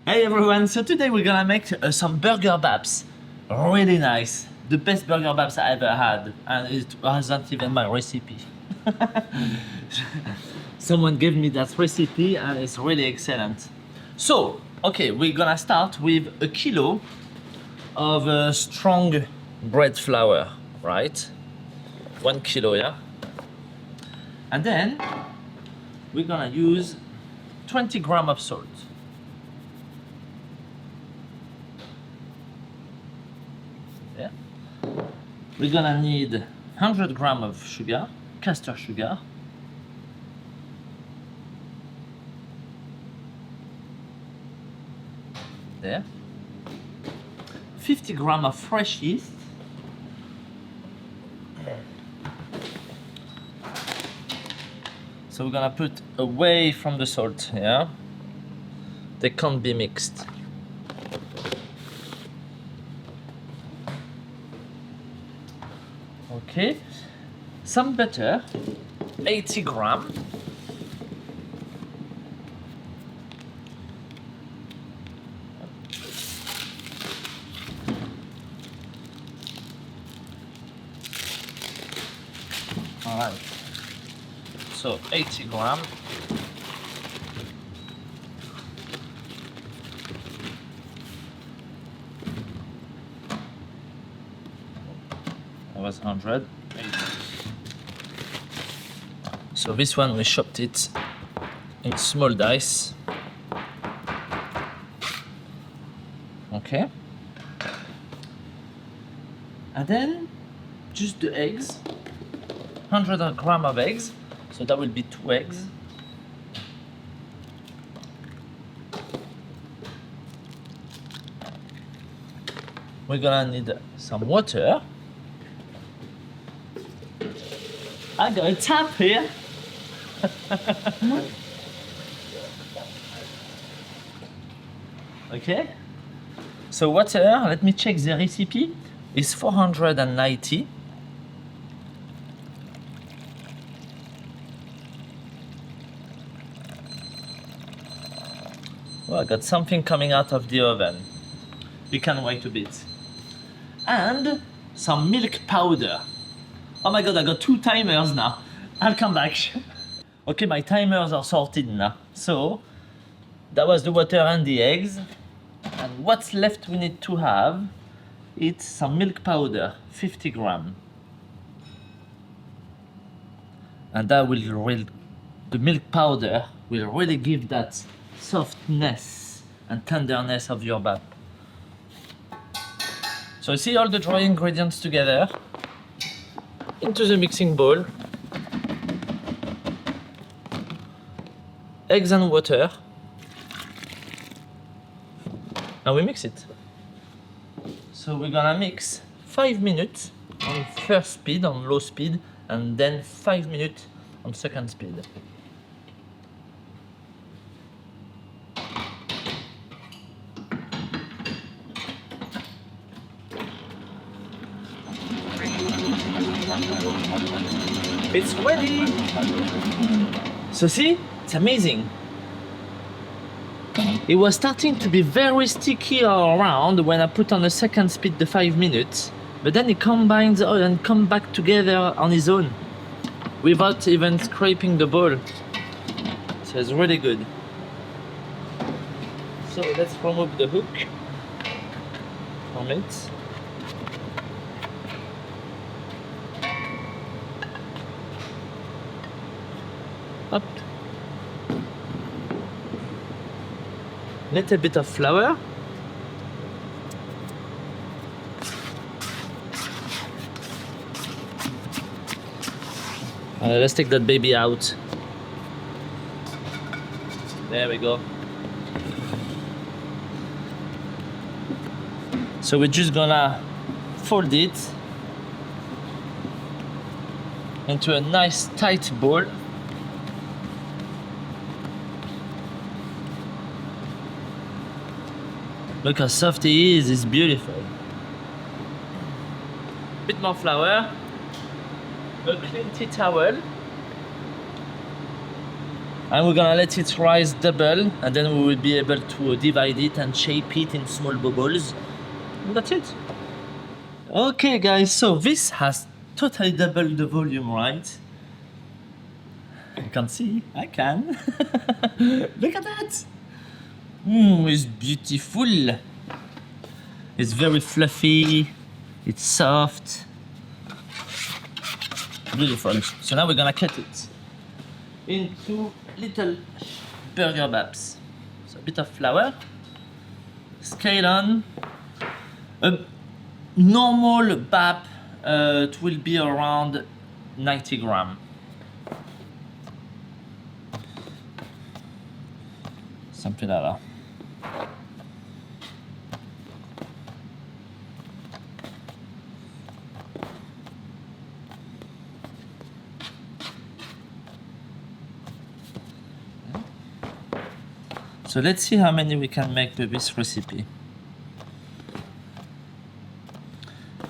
Hey everyone, so today we're gonna make some burger baps. Really nice. The best burger baps I ever had, and it wasn't even my recipe. Someone gave me that recipe and it's really excellent. So, okay, we're gonna start with a kilo of strong bread flour, right? 1 kilo, yeah? And then we're gonna use 20 grams of salt. Yeah. We're gonna need 100 grams of sugar, castor sugar. There. 50 grams of fresh yeast. So we're gonna put away from the salt, yeah? They can't be mixed. Okay, some butter, 80 grams. All right, so 80 grams. That was 100. So this one we chopped it in small dice. Okay. And then just the eggs. 100 grams of eggs. So that will be 2 eggs. We're gonna need some water. I got a tap here. Okay. So water, let me check the recipe, is 490. Well, I got something coming out of the oven. You can wait a bit. And some milk powder. Oh my god, I got 2 timers now. I'll come back. Okay, my timers are sorted now. So, that was the water and the eggs. And what's left we need to have, it's some milk powder, 50 grams. And that will the milk powder will really give that softness and tenderness of your bap. So you see all the dry ingredients together into the mixing bowl. Eggs and water. And we mix it. So we're gonna mix 5 minutes on first speed, on low speed, and then 5 minutes on second speed. It's ready! So see, it's amazing. It was starting to be very sticky all around when I put on the second speed the 5 minutes, but then it combines and come back together on its own without even scraping the bowl. So it's really good. So let's remove the hook from it. Up. Little bit of flour. Let's take that baby out. There we go. So we're just gonna fold it into a nice tight ball. Look how soft it is, it's beautiful. Bit more flour, a clean tea towel, And we're gonna let it rise double, and then we will be able to divide it and shape it in small bubbles. And that's it. Okay guys, so this has totally doubled the volume, right? You can't see, I can. Look at that! It's beautiful. It's very fluffy, it's soft. Beautiful. So now we're gonna cut it into little burger baps. So a bit of flour, scale on. A normal bap it will be around 90 grams. Something like that. So let's see how many we can make with this recipe.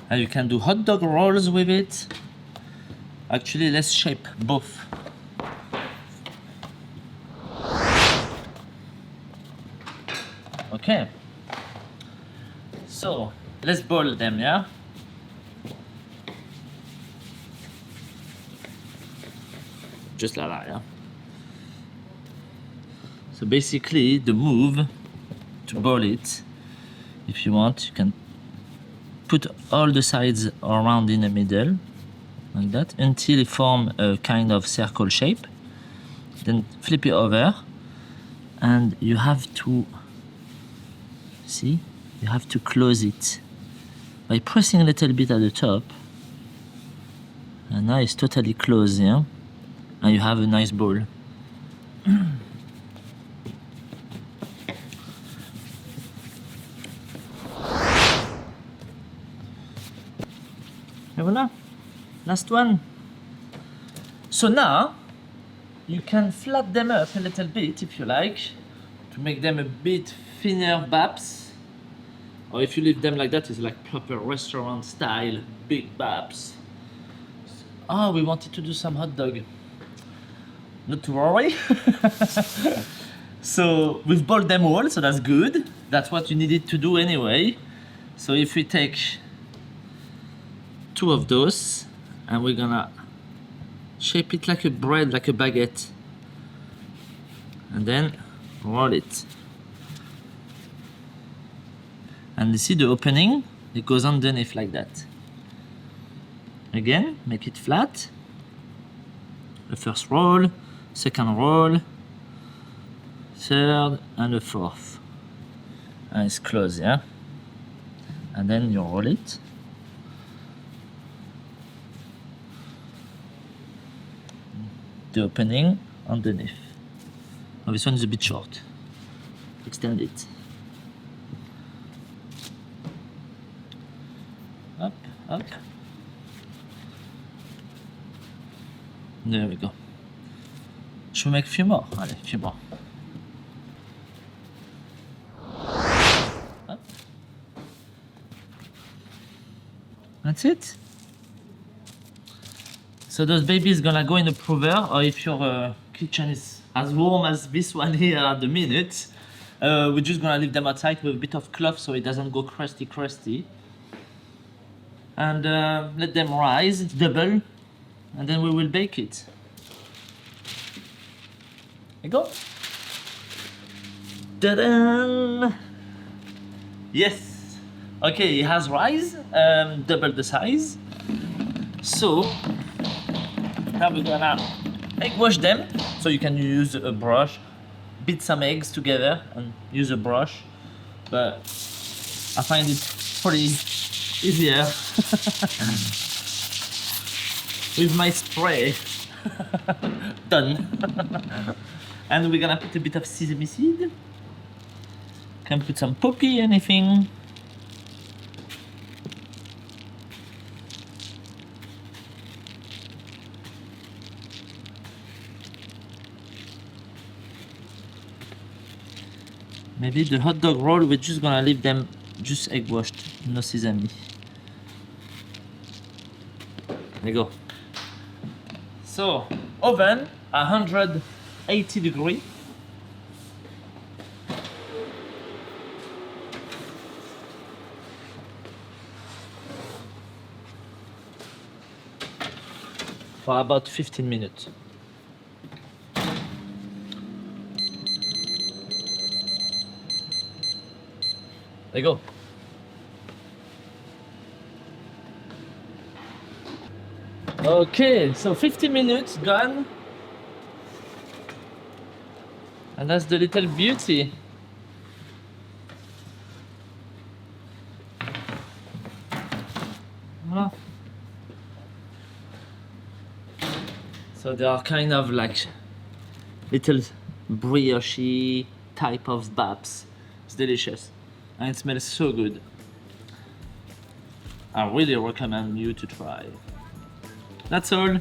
And you can do hot dog rolls with it. Actually, let's shape both. Okay. So let's boil them, yeah? Just like that, yeah? So basically, the move to boil it, if you want, you can put all the sides around in the middle, like that, until it form a kind of circle shape. Then flip it over, and you have to, see, you have to close it by pressing a little bit at the top. And now it's totally closed, yeah? And you have a nice bowl. And voila, last one. So now you can flat them up a little bit if you like, to make them a bit thinner baps. Or if you leave them like that, it's like proper restaurant style big baps. Oh, we wanted to do some hot dog. Not to worry. So we've boiled them all, so that's good. That's what you needed to do anyway. So if we take 2 of those, and we're gonna shape it like a bread, like a baguette, and then roll it. And you see the opening? It goes underneath like that. Again, make it flat. The first roll, second roll, third, and the fourth. And it's closed, yeah? And then you roll it. The opening underneath. Oh, this one is a bit short. Extend it. Up, up. There we go. Should we make a few more? Allez, a few more. Up. That's it. So those babies gonna go in the prover, or if your kitchen is as warm as this one here at the minute, we're just gonna leave them outside with a bit of cloth so it doesn't go crusty. And let them rise, double, and then we will bake it. There you go. Ta-da! Yes. Okay, it has rise, double the size. So now we're gonna egg wash them. So you can use a brush, beat some eggs together and use a brush. But I find it pretty easier with my spray. Done. And we're gonna put a bit of sesame seed. Can put some poppy, anything. Maybe the hot dog roll, we're just gonna leave them just egg washed, no sesame. There you go. So, oven, 100 80 degrees. For about 15 minutes. There you go. Okay, so 15 minutes gone. And that's the little beauty. Voilà. So they are kind of like little briochy type of baps. It's delicious. And it smells so good. I really recommend you to try. That's all.